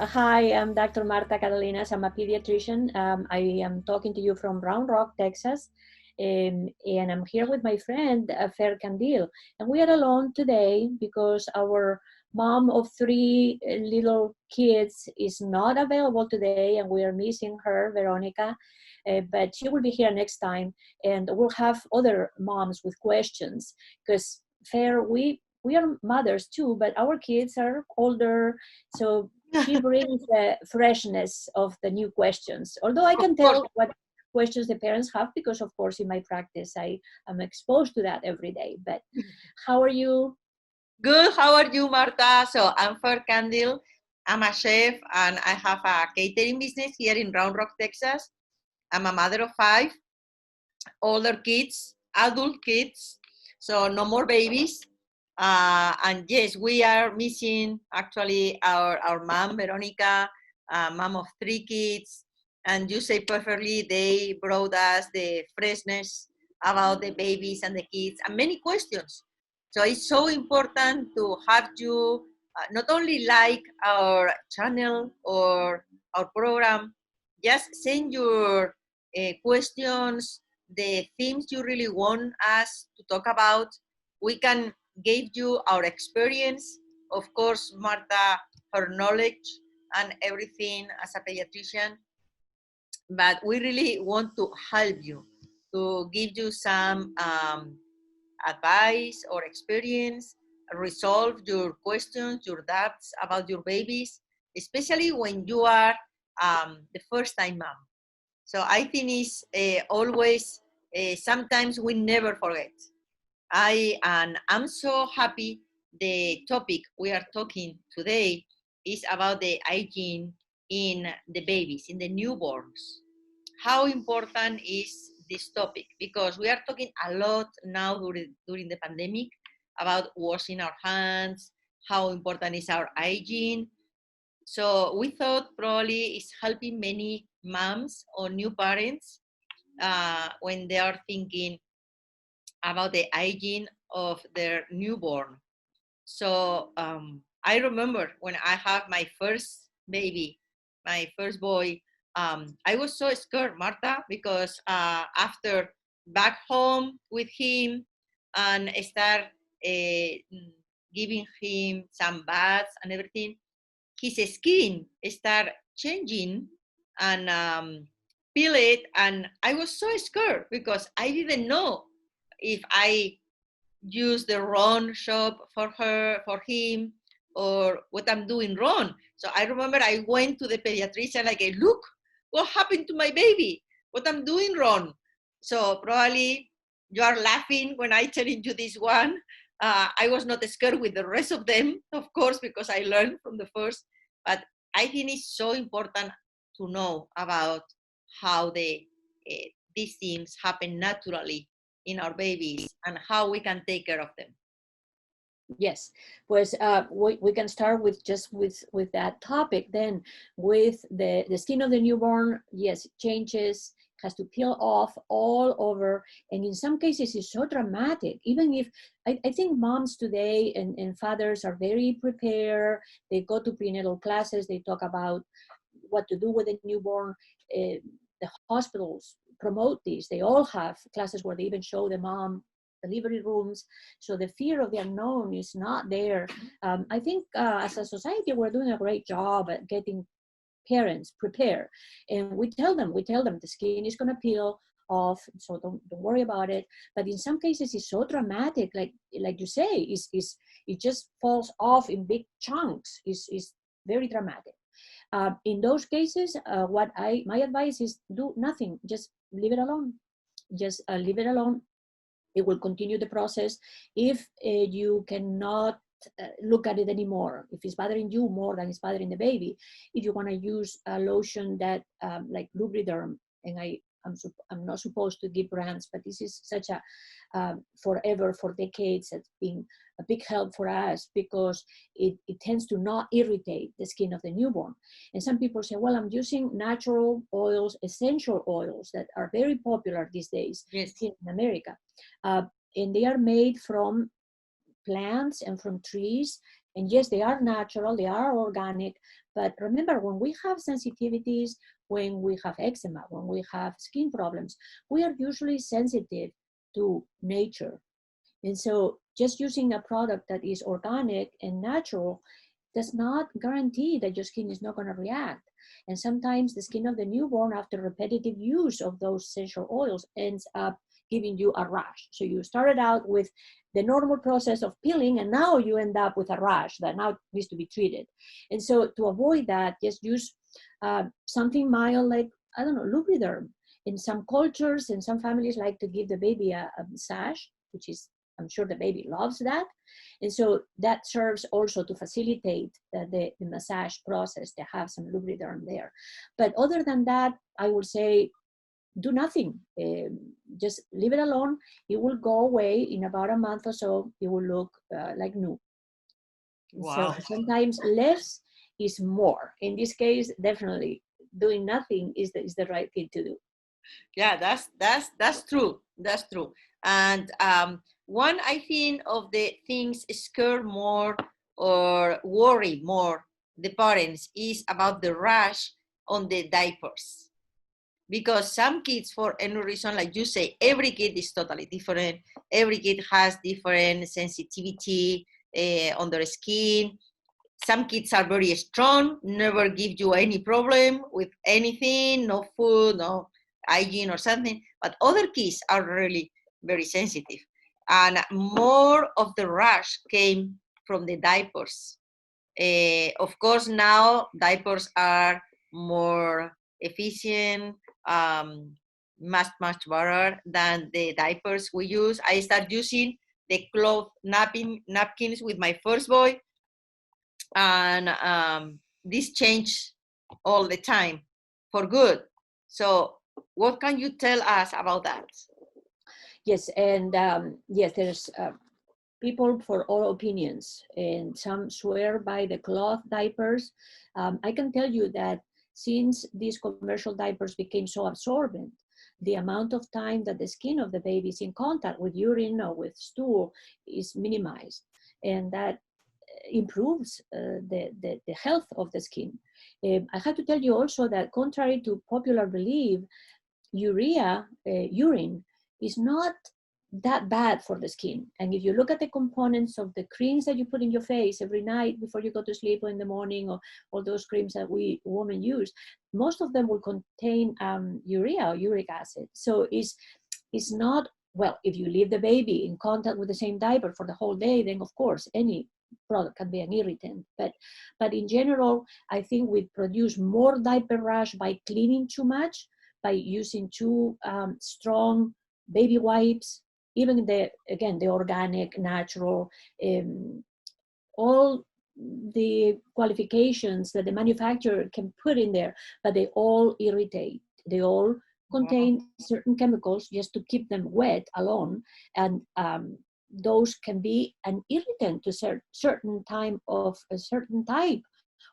Hi, I'm Dr. Marta Catalinas. I'm a pediatrician. I am talking to you from Round Rock, Texas. And I'm here with my friend, Fer Candil. And we are alone today because our mom of three little kids is not available today, and we are missing her, Veronica. But she will be here next time, and we'll have other moms with questions because Fer, we are mothers too, but our kids are older, so she brings the freshness of the new questions. Although I Of can course. tell what questions the parents have because, of course, in my practice, I am exposed to that every day. But how are you? Good. How are you, Marta? So I'm Fer Candil. I'm a chef and I have a catering business here in Round Rock, Texas. I'm a mother of 5 older kids, adult kids, so no more babies. And yes, we are missing actually our mom, Veronica, mom of 3 kids. And you say perfectly, they brought us the freshness about the babies and the kids and many questions. So it's so important to have you not only like our channel or our program, just send your questions, the themes you really want us to talk about. We can give you our experience, of course, Marta, her knowledge and everything as a pediatrician, but we really want to help you, to give you some advice or experience, resolve your questions, your doubts about your babies, especially when you are the first time mom. So I think it's always, sometimes we never forget. I'm so happy the topic we are talking today is about the hygiene in the babies, in the newborns. How important is this topic? Because we are talking a lot now during the pandemic about washing our hands, how important is our hygiene. So we thought probably it's helping many moms or new parents when they are thinking about the hygiene of their newborn. So I remember when I had my first baby, my first boy, I was so scared, Marta, because after back home with him and start giving him some baths and everything, his skin start changing and peel it, and I was so scared because I didn't know if I use the wrong shop for him, or what I'm doing wrong. So I remember I went to the pediatrician like, look, what happened to my baby? What I'm doing wrong? So probably you are laughing when I tell you this one. I was not scared with the rest of them, of course, because I learned from the first. But I think it's so important to know about how these things happen naturally in our babies and how we can take care of them. Yes, pues we can start with just with that topic then. With the skin of the newborn, yes, it changes, has to peel off all over, and in some cases it's so dramatic. Even if I think moms today and fathers are very prepared, they go to prenatal classes, they talk about what to do with a newborn. The hospitals promote this. They all have classes where they even show the mom delivery rooms. So the fear of the unknown is not there. I think as a society, we're doing a great job at getting parents prepared. And we tell them the skin is going to peel off, so don't worry about it. But in some cases, it's so dramatic, like you say, it just falls off in big chunks. Is very dramatic. In those cases, my advice is do nothing. Just leave it alone. Just leave it alone. It will continue the process. If you cannot look at it anymore, if it's bothering you more than it's bothering the baby, if you want to use a lotion that like Lubriderm, and I'm not supposed to give brands, but this is such a forever, for decades, has been a big help for us because it tends to not irritate the skin of the newborn. And some people say, well, I'm using natural oils, essential oils that are very popular these days. Yes. Here in America. And they are made from plants and from trees. And yes, they are natural, they are organic, But remember, when we have sensitivities, when we have eczema, when we have skin problems, we are usually sensitive to nature. And so just using a product that is organic and natural does not guarantee that your skin is not going to react. And sometimes the skin of the newborn, after repetitive use of those essential oils, ends up giving you a rash. So you started out with the normal process of peeling, and now you end up with a rash that now needs to be treated. And so to avoid that, just use something mild like, I don't know, Lubriderm. In some cultures and some families like to give the baby a massage, which is, I'm sure the baby loves that. And so that serves also to facilitate the massage process, to have some Lubriderm there. But other than that, I would say do nothing. Just leave it alone. It will go away in about a month or so. It will look like new. Wow. So sometimes less is more. In this case, definitely doing nothing is the right thing to do. Yeah, that's true. That's true. And one, I think, of the things scare more or worry more the parents is about the rash on the diapers. Because some kids, for any reason, like you say, every kid is totally different. Every kid has different sensitivity on their skin. Some kids are very strong, never give you any problem with anything, no food, no hygiene or something. But other kids are really very sensitive. And more of the rash came from the diapers. Of course, now diapers are more efficient, much better than the diapers we use. I started using the cloth napkins with my first boy, and this changed all the time for good. So what can you tell us about that? Yes, and yes, there's people for all opinions, and some swear by the cloth diapers. I can tell you that since these commercial diapers became so absorbent, the amount of time that the skin of the baby is in contact with urine or with stool is minimized, and that improves the health of the skin. I have to tell you also that contrary to popular belief, urine is not that bad for the skin. And if you look at the components of the creams that you put in your face every night before you go to sleep or in the morning, or all those creams that we women use, most of them will contain urea or uric acid. So it's not, well, if you leave the baby in contact with the same diaper for the whole day, then of course any product can be an irritant. But in general, I think we produce more diaper rash by cleaning too much, by using too strong baby wipes, even the organic, natural, all the qualifications that the manufacturer can put in there, but they all irritate. They all contain certain chemicals just to keep them wet alone, and those can be an irritant to certain a certain type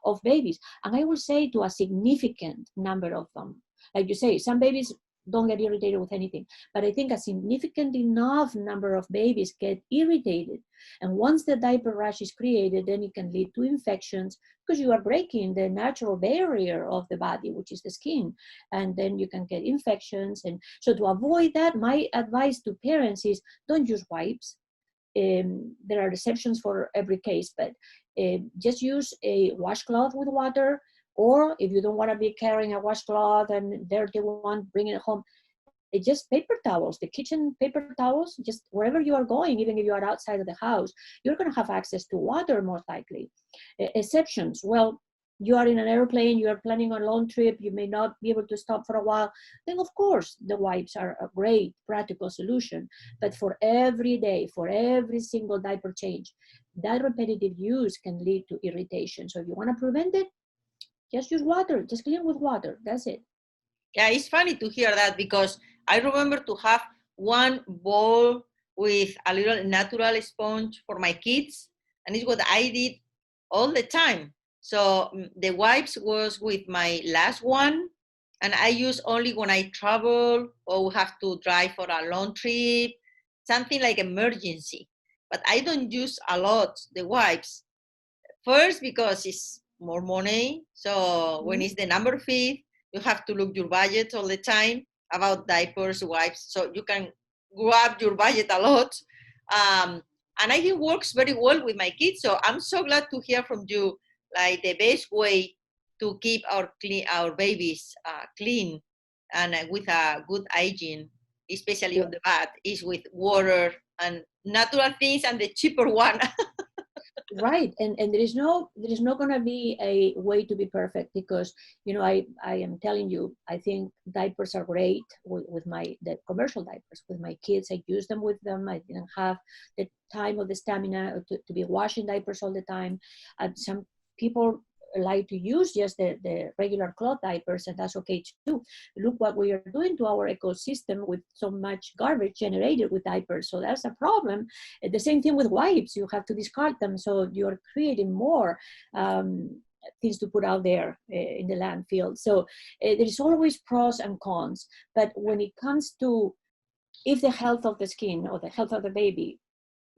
of babies. And I will say to a significant number of them. Like you say, some babies don't get irritated with anything, but I think a significant enough number of babies get irritated. And once the diaper rash is created, then it can lead to infections, because you are breaking the natural barrier of the body, which is the skin. And then you can get infections. And so to avoid that, my advice to parents is don't use wipes. There are exceptions for every case, but just use a washcloth with water, or if you don't want to be carrying a washcloth and dirty one, bring it home. Just paper towels, the kitchen paper towels, just wherever you are going, even if you are outside of the house, you're going to have access to water most likely. Exceptions, well, you are in an airplane, you are planning a long trip, you may not be able to stop for a while, then of course the wipes are a great practical solution. But for every day, for every single diaper change, that repetitive use can lead to irritation. So if you want to prevent it, just use water, just clean with water, that's it. Yeah, it's funny to hear that, because I remember to have one bowl with a little natural sponge for my kids, and it's what I did all the time. So the wipes was with my last one, and I use only when I travel or have to drive for a long trip, something like emergency. But I don't use a lot the wipes. First, because it's more money. So when it's the number fifth, you have to look your budget all the time about diapers, wipes. So you can grab your budget a lot. And I think it works very well with my kids. So I'm so glad to hear from you, like the best way to keep our babies clean and with a good hygiene, especially on the bath, is with water and natural things and the cheaper one. Right, and there is not going to be a way to be perfect, because I am telling you, I think diapers are great with the commercial diapers with my kids. I use them with them. I didn't have the time or the stamina to be washing diapers all the time. Some people like to use just the regular cloth diapers, and that's okay too. Look what we are doing to our ecosystem with so much garbage generated with diapers, so that's a problem. The same thing with wipes, you have to discard them, so you're creating more things to put out there in the landfill. So there's always pros and cons, but when it comes to if the health of the skin or the health of the baby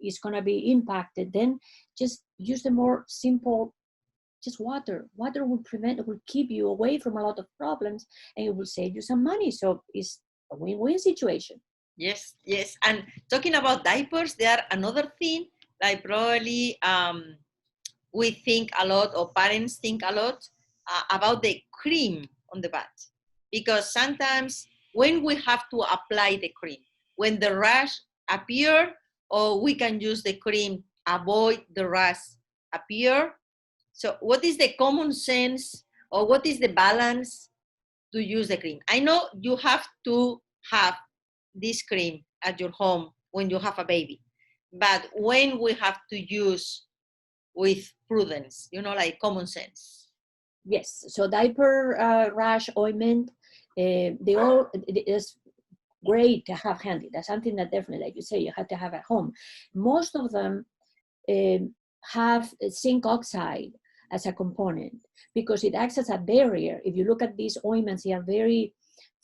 is going to be impacted, then just use the more simple, just water. Water will keep you away from a lot of problems, and it will save you some money. So it's a win-win situation. Yes, yes. And talking about diapers, there are another thing, like probably we think a lot, or parents think a lot about the cream on the butt. Because sometimes when we have to apply the cream, when the rash appear, or we can use the cream, avoid the rash appear. So what is the common sense, or what is the balance to use the cream? I know you have to have this cream at your home when you have a baby, but when we have to use with prudence, like common sense. Yes, so diaper rash ointment, it is great to have handy. That's something that definitely, like you say, you have to have at home. Most of them have zinc oxide as a component because it acts as a barrier. If you look at these ointments, they are very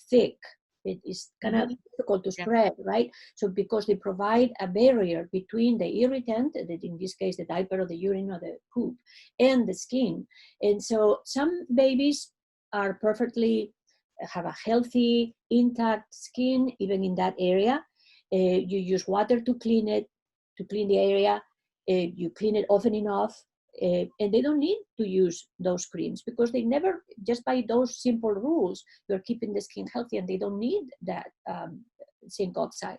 thick. It is kind of difficult to spread, right? So because they provide a barrier between the irritant, in this case the diaper or the urine or the poop, and the skin. And so some babies are perfectly have a healthy, intact skin, even in that area. You use water to clean it, to clean the area. You clean it often enough, and they don't need to use those creams because they never, just by those simple rules, you're keeping the skin healthy, and they don't need that zinc oxide.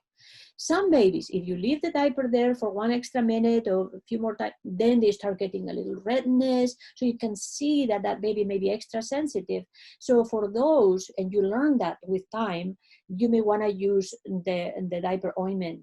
Some babies, if you leave the diaper there for 1 extra minute or a few more times, then they start getting a little redness. So you can see that that baby may be extra sensitive. So for those, and you learn that with time, you may want to use the diaper ointment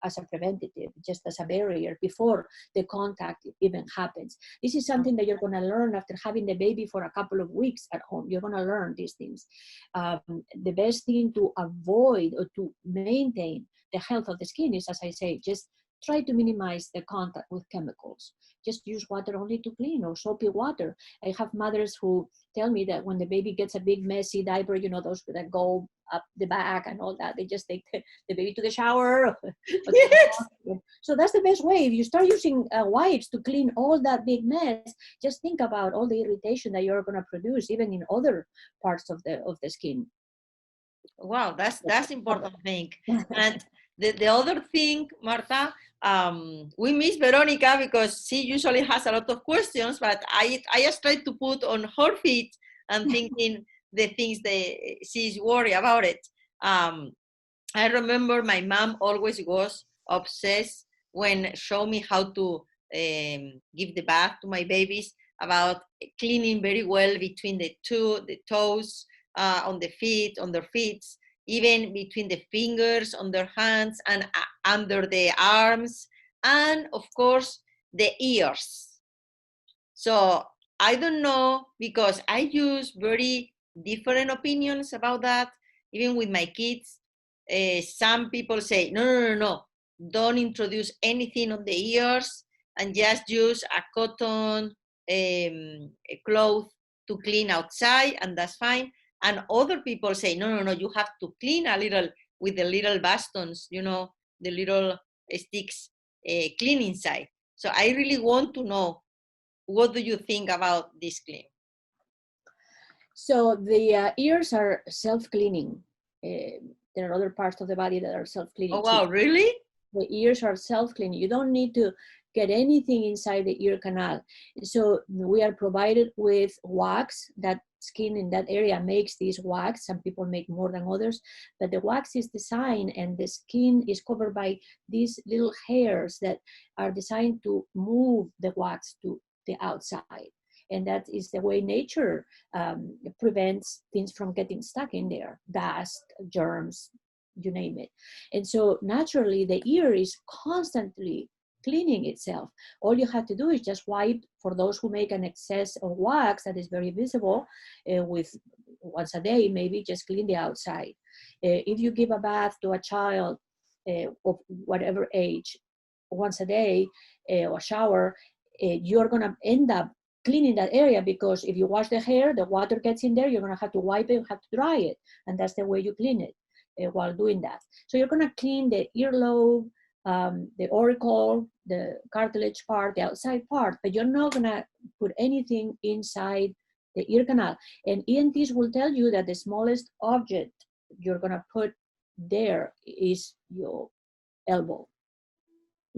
as a preventative, just as a barrier before the contact even happens. This is something that you're going to learn after having the baby for a couple of weeks at home. You're going to learn these things. The best thing to avoid or to maintain the health of the skin is, as I say, just try to minimize the contact with chemicals. Just use water only to clean, or soapy water. I have mothers who tell me that when the baby gets a big messy diaper, those that go up the back and all that, they just take the baby to the shower. Yes. So that's the best way. If you start using wipes to clean all that big mess, just think about all the irritation that you're going to produce, even in other parts of the skin. Wow, that's important thing. And the other thing, Marta, we miss Veronica because she usually has a lot of questions, but I just try to put on her feet and thinking the things that she's worried about it. I remember my mom always was obsessed when show me how to give the bath to my babies, about cleaning very well between the toes, on the feet, on their feet, even between the fingers, on their hands, and under the arms, and of course the ears. So I don't know, because I use very different opinions about that, even with my kids. Some people say, no, no, no, no, don't introduce anything on the ears, and just use a cotton a cloth to clean outside, and that's fine. And other people say, no, no, no, you have to clean a little with the little bastons, the little sticks, clean inside. So I really want to know what do you think about this claim? So the ears are self-cleaning. There are other parts of the body that are self-cleaning Oh, too. wow, really? The ears are self-cleaning. You don't need to get anything inside the ear canal. So we are provided with wax. That skin in that area makes this wax. Some people make more than others, but the wax is designed, and the skin is covered by these little hairs that are designed to move the wax to the outside. And that is the way nature prevents things from getting stuck in there, dust, germs, you name it. And so naturally the ear is constantly cleaning itself. All you have to do is just wipe, for those who make an excess of wax that is very visible, with once a day, maybe just clean the outside. If you give a bath to a child of whatever age once a day, or shower, you're gonna end up cleaning that area, because if you wash the hair, the water gets in there, you're gonna have to wipe it, have to dry it, and that's the way you clean it. While doing that. So you're gonna clean the earlobe, the auricle, the cartilage part, the outside part, but you're not gonna put anything inside the ear canal. And ENTs will tell you that the smallest object you're gonna put there is your elbow.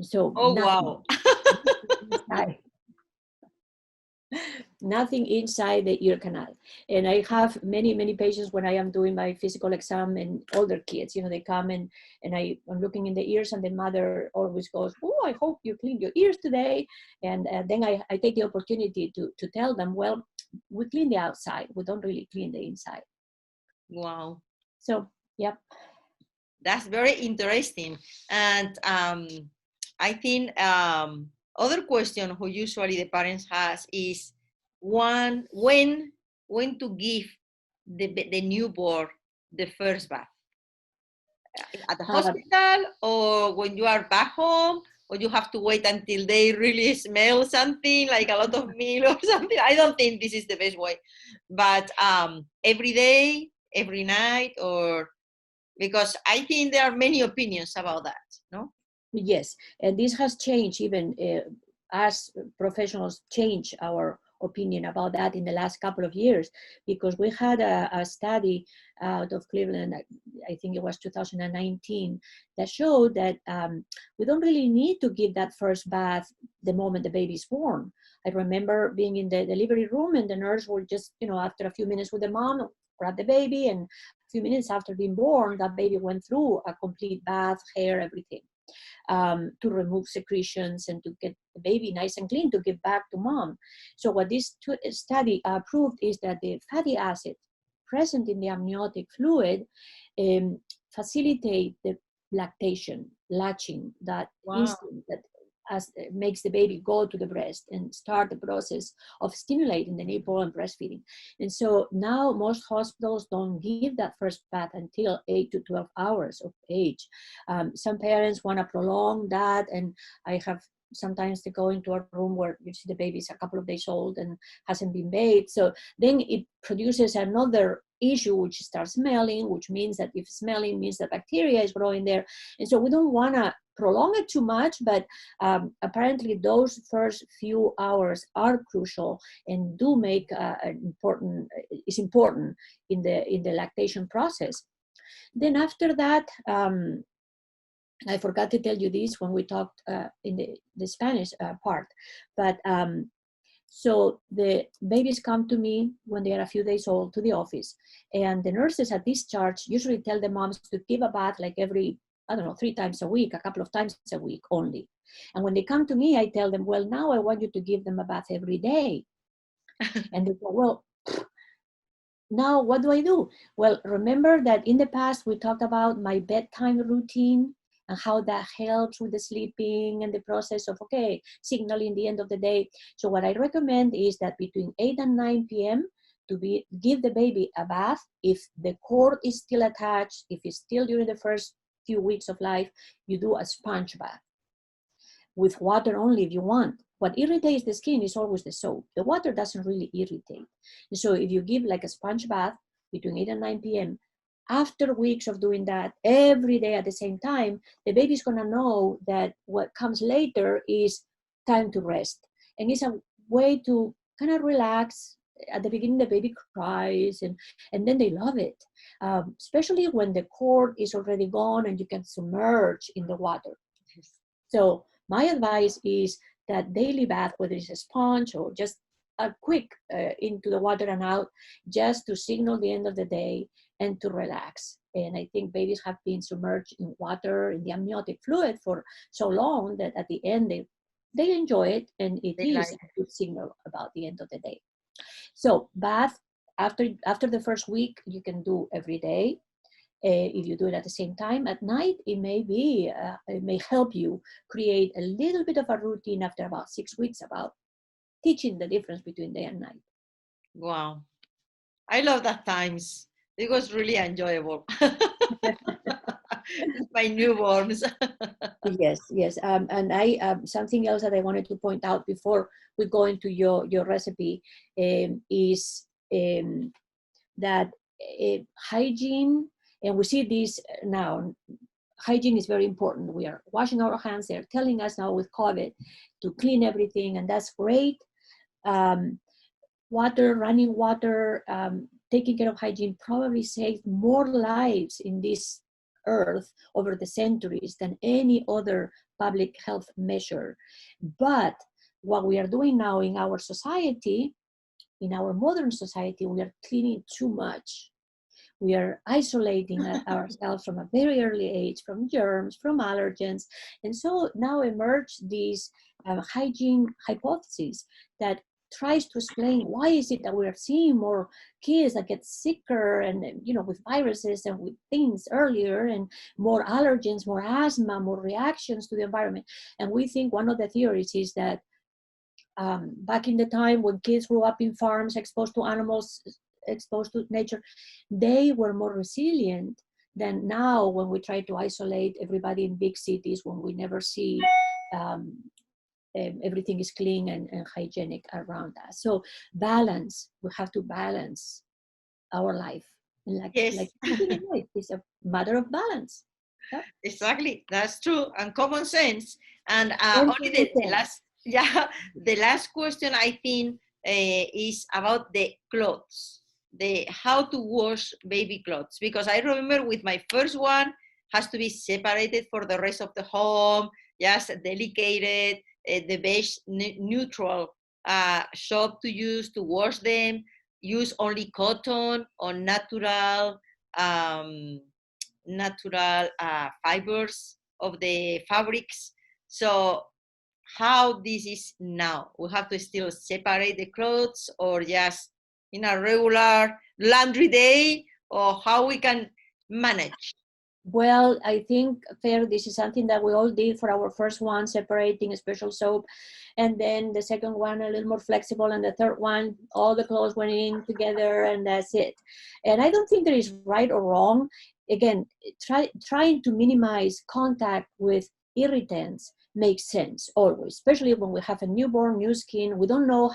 So Oh, nothing wow. inside. Nothing inside the ear canal. And I have many, many patients when I am doing my physical exam, and older kids, they come and I'm looking in the ears, and the mother always goes, oh, I hope you cleaned your ears today. And then I take the opportunity to tell them, well, we clean the outside. We don't really clean the inside. Wow. So, yep. That's very interesting. And I think other question who usually the parents has is one when to give the newborn the first bath, at the hospital or when you are back home, or you have to wait until they really smell something like a lot of meal or something. I don't think this is the best way, but every day, every night, or because I think there are many opinions about that, no? Yes, and this has changed even as professionals change our opinion about that in the last couple of years, because we had a study out of Cleveland, I think it was 2019, that showed that we don't really need to give that first bath the moment the baby is born. I remember being in the delivery room, and the nurse will just, after a few minutes with the mom, grab the baby, and a few minutes after being born, that baby went through a complete bath, hair, everything. To remove secretions and to get the baby nice and clean to give back to mom. So what this study proved is that the fatty acid present in the amniotic fluid facilitate the lactation, latching, that Wow. instinct that makes the baby go to the breast and start the process of stimulating the nipple and breastfeeding. And so now most hospitals don't give that first bath until 8 to 12 hours of age. Some parents want to prolong that, and I have sometimes to go into a room where you see the baby's a couple of days old and hasn't been bathed. So then it produces another issue, which starts smelling, which means that if smelling means that bacteria is growing there. And so we don't want to prolong it too much, but apparently those first few hours are crucial and do make is important in the lactation process. Then after that, I forgot to tell you this when we talked in the Spanish part, but so the babies come to me when they are a few days old to the office, and the nurses at discharge usually tell the moms to give a bath like every, 3 times a week, a couple of times a week only. And when they come to me, I tell them, well, now I want you to give them a bath every day. And they go, well, now what do I do? Well, remember that in the past we talked about my bedtime routine and how that helps with the sleeping and the process of, signaling the end of the day. So what I recommend is that between 8 and 9 p.m. give the baby a bath. If the cord is still attached, if it's still during the first few weeks of life, you do a sponge bath with water only if you want. What irritates the skin is always the soap. The water doesn't really irritate. So if you give like a sponge bath between 8 and 9 p.m., after weeks of doing that every day at the same time, the baby's gonna know that what comes later is time to rest. And it's a way to kind of relax. At the beginning, the baby cries, and then they love it, especially when the cord is already gone and you can submerge in the water. So my advice is that daily bath, whether it's a sponge or just a quick into the water and out, just to signal the end of the day and to relax. And I think babies have been submerged in water, in the amniotic fluid for so long that at the end they enjoy it, and it They is like a good signal about the end of the day. So bath after the first week, you can do every day. If you do it at the same time at night, it may help you create a little bit of a routine after about 6 weeks about teaching the difference between day and night. wow. I love that times. It was really enjoyable. My newborns. Yes, yes. And I something else that I wanted to point out before we go into your recipe is that hygiene, and we see this now. Hygiene is very important. We are washing our hands. They're telling us now with COVID to clean everything, and that's great. Um, Water, running water, taking care of hygiene probably saved more lives in this earth over the centuries than any other public health measure. But what we are doing now in our society, in our modern society, we are cleaning too much. We are isolating ourselves from a very early age from germs, from allergens. And so now emerge these hygiene hypotheses that tries to explain why is it that we are seeing more kids that get sicker and with viruses and with things earlier, and more allergens, more asthma, more reactions to the environment. And we think one of the theories is that back in the time when kids grew up in farms, exposed to animals, exposed to nature, they were more resilient than now when we try to isolate everybody in big cities, when we never see everything is clean and hygienic around us. So balance, we have to balance our life. Like Yes, everything in life, it's a matter of balance. Yep. exactly. That's true. And common sense. And And only common the sense. last, yeah, the last question I think is about the clothes, the how to wash baby clothes. Because I remember with my first one, has to be separated for the rest of the home, just dedicated, the beige neutral soap to use to wash them. Use only cotton or um, natural fibers of the fabrics. So how this is now? We have to still separate the clothes, or just in a regular laundry day, or how we can manage? Well, I think, Fair, this is something that we all did for our first one, separating a special soap. And then the second one, a little more flexible. And the third one, all the clothes went in together, and that's it. And I don't think there is right or wrong. Again, trying to minimize contact with irritants makes sense always, especially when we have a newborn, new skin. We don't know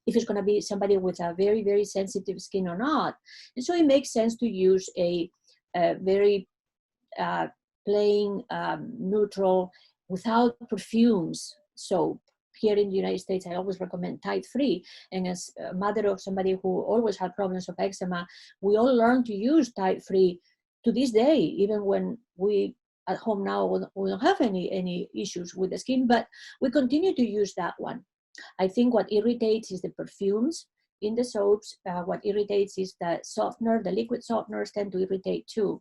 if it's going to be somebody with a very, very sensitive skin or not. And so it makes sense to use a very uh, plain neutral without perfumes soap. Here in the United States, I always recommend Tide-free. And as a mother of somebody who always had problems of eczema, we all learn to use Tide-free to this day, even when we at home now we don't have any issues with the skin, but we continue to use that one. I think what irritates is the perfumes in the soaps. What irritates is the softener, the liquid softeners tend to irritate too.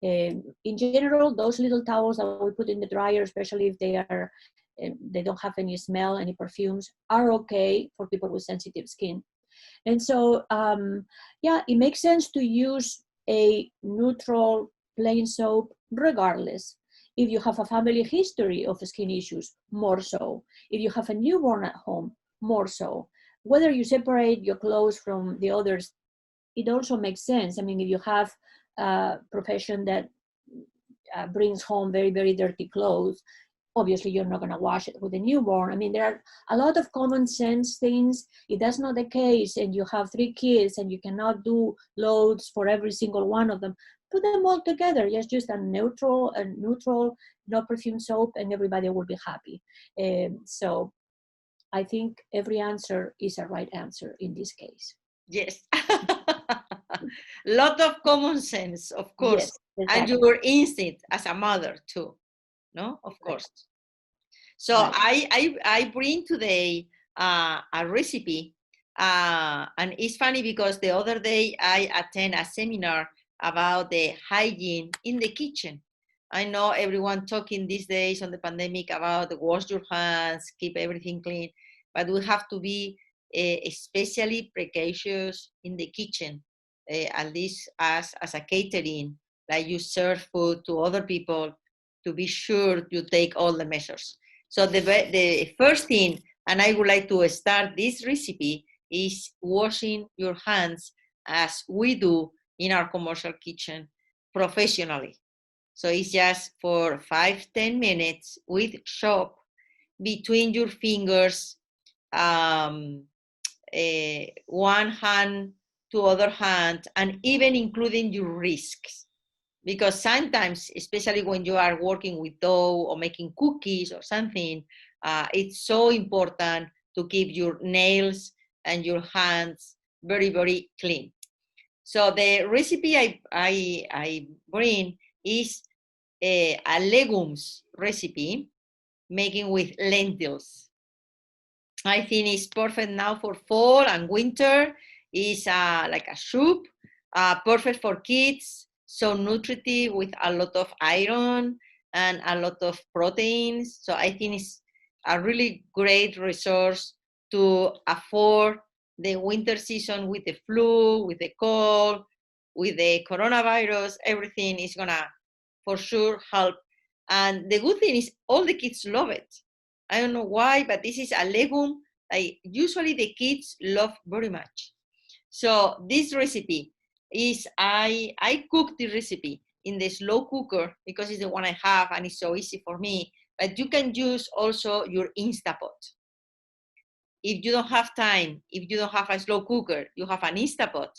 In general, those little towels that we put in the dryer, especially if they don't have any smell, any perfumes, are okay for people with sensitive skin. And so, yeah, it makes sense to use a neutral plain soap regardless. If you have a family history of skin issues, more so. If you have a newborn at home, more so. Whether you separate your clothes from the others, it also makes sense. I mean, if you have a profession that brings home very, very dirty clothes, obviously you're not going to wash it with a newborn. I mean, there are a lot of common sense things. If that's not the case, and you have 3 kids and you cannot do loads for every single one of them, put them all together. Just a neutral, no perfume soap, and everybody will be happy. So I think every answer is a right answer in this case. Yes. Lot of common sense, of course. Yes, And exactly. your instinct as a mother too, no? Of Right. course. So Right. I bring today a recipe, and it's funny because the other day I attend a seminar about the hygiene in the kitchen. I know everyone talking these days on the pandemic about wash your hands, keep everything clean, but we have to be especially precautious in the kitchen, at least as a catering, like you serve food to other people, to be sure you take all the measures. So the first thing, and I would like to start this recipe, is washing your hands as we do in our commercial kitchen professionally. So it's just for 5-10 minutes with soap between your fingers, um, one hand to other hand, and even including your wrists. Because sometimes, especially when you are working with dough or making cookies or something, it's so important to keep your nails and your hands very, very clean. So the recipe I bring is a legumes recipe making with lentils. I think it's perfect now for fall and winter. It's like a soup, perfect for kids, so nutritive with a lot of iron and a lot of proteins. So I think it's a really great resource to afford the winter season with the flu, with the cold, with the coronavirus. Everything is gonna for sure help. And the good thing is all the kids love it. I don't know why, but this is a legume like usually the kids love very much. So this recipe is I cook the recipe in the slow cooker because it's the one I have and it's so easy for me. But you can use also your Instapot. If you don't have time, if you don't have a slow cooker, you have an Instapot.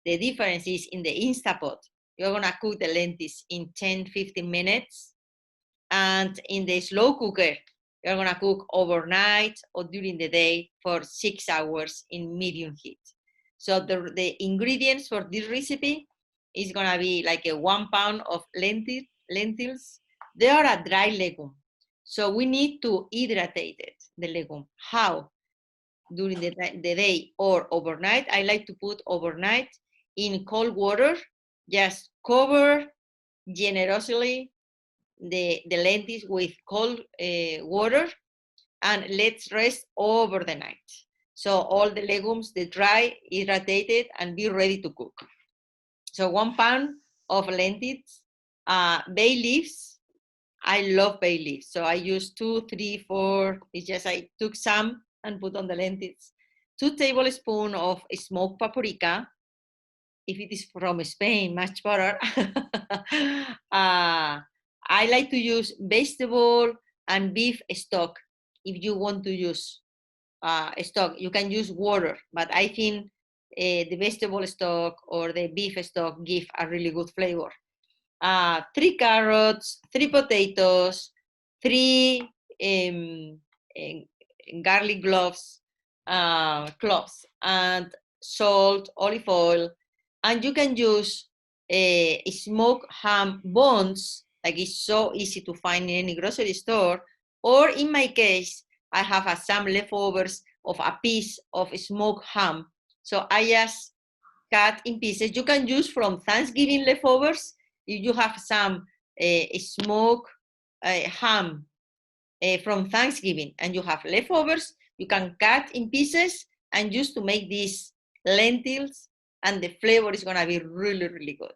The difference is in the Instapot, you're gonna cook the lentils in 10-15 minutes, and in the slow cooker, you're gonna cook overnight or during the day for 6 hours in medium heat. So the ingredients for this recipe is gonna be like a 1 pound of lentils. They are a dry legume. So we need to hydrate it, the legume. How? During the day or overnight. I like to put overnight in cold water, just cover generously the lentils with cold water and let's rest over the night. So all the legumes, they dry, irritated, and be ready to cook. So 1 pound of lentils, bay leaves. I love bay leaves. So I use 2, 3, 4. It's just I took some and put on the lentils. 2 tablespoons of smoked paprika. If it is from Spain, much better. I like to use vegetable and beef stock. If you want to use stock, you can use water, but I think the vegetable stock or the beef stock give a really good flavor. 3 carrots, 3 potatoes, 3 garlic cloves, and salt, olive oil, and you can use smoked ham bones, like it's so easy to find in any grocery store, or in my case, I have some leftovers of a piece of smoked ham. So I just cut in pieces. You can use from Thanksgiving leftovers. If you have some smoked ham from Thanksgiving and you have leftovers, you can cut in pieces and use to make these lentils, and the flavor is gonna be really, really good.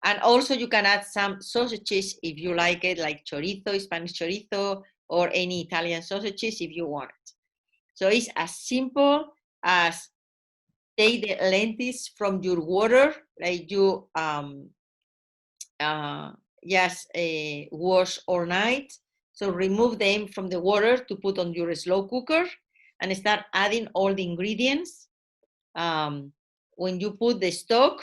And also you can add some sausages if you like it, like chorizo, Spanish chorizo, or any Italian sausages if you want it. So it's as simple as take the lentils from your water, like you just wash all night. So remove them from the water to put on your slow cooker and start adding all the ingredients. When you put the stock,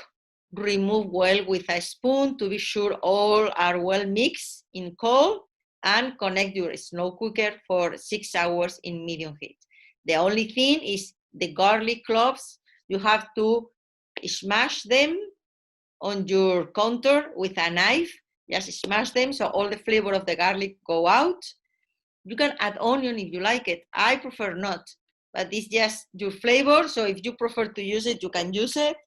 remove well with a spoon to be sure all are well mixed in cold, and connect your slow cooker for 6 hours in medium heat. The only thing is the garlic cloves. You have to smash them on your counter with a knife. Just smash them so all the flavor of the garlic go out. You can add onion if you like it. I prefer not, but it's just your flavor. So if you prefer to use it, you can use it.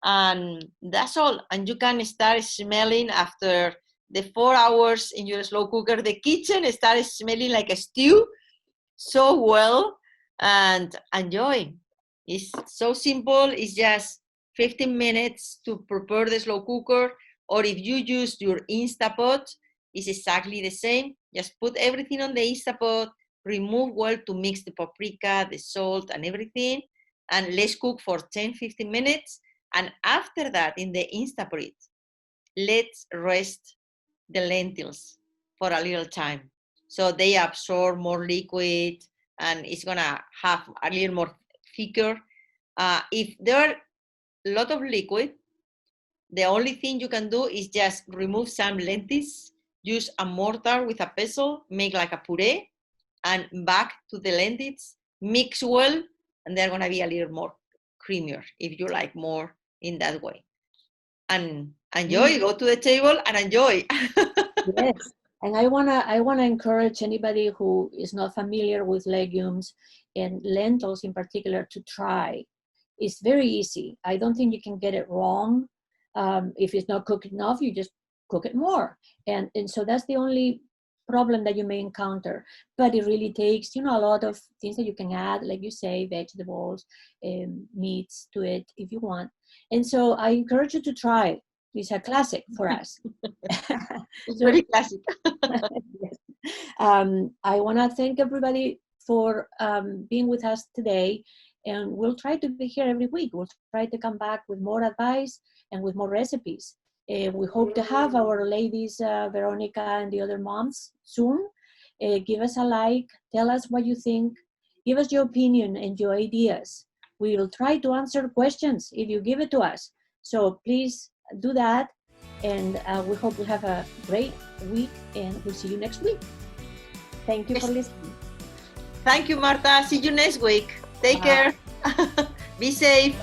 And that's all. And you can start smelling after the 4 hours in your slow cooker. The kitchen starts smelling like a stew so well, and enjoy. It's so simple. It's just 15 minutes to prepare the slow cooker, or if you use your Instapot, it's exactly the same. Just put everything on the Instapot, remove well to mix the paprika, the salt, and everything, and let's cook for 10-15 minutes. And after that, in the Instapot, let's rest the lentils for a little time so they absorb more liquid and it's gonna have a little more thicker. If there are a lot of liquid, the only thing you can do is just remove some lentils, use a mortar with a pestle, make like a puree, and back to the lentils, mix well, and they're gonna be a little more creamier if you like more in that way. And enjoy, go to the table and enjoy. Yes, and I wanna encourage anybody who is not familiar with legumes and lentils in particular to try. It's very easy. I don't think you can get it wrong. If it's not cooked enough, you just cook it more, and so that's the only problem that you may encounter. But it really takes, a lot of things that you can add, like you say, vegetables, meats to it if you want. And so I encourage you to try. It's a classic for us. It's So, very classic. yes. I want to thank everybody for being with us today, and we'll try to be here every week. We'll try to come back with more advice and with more recipes. We hope to have our ladies, Veronica and the other moms, soon. Give us a like, tell us what you think, give us your opinion and your ideas. We will try to answer questions if you give it to us. So please do that. And we hope you have a great week, and we'll see you next week. Thank you for listening. Thank you, Marta. See you next week. Take care. Be safe.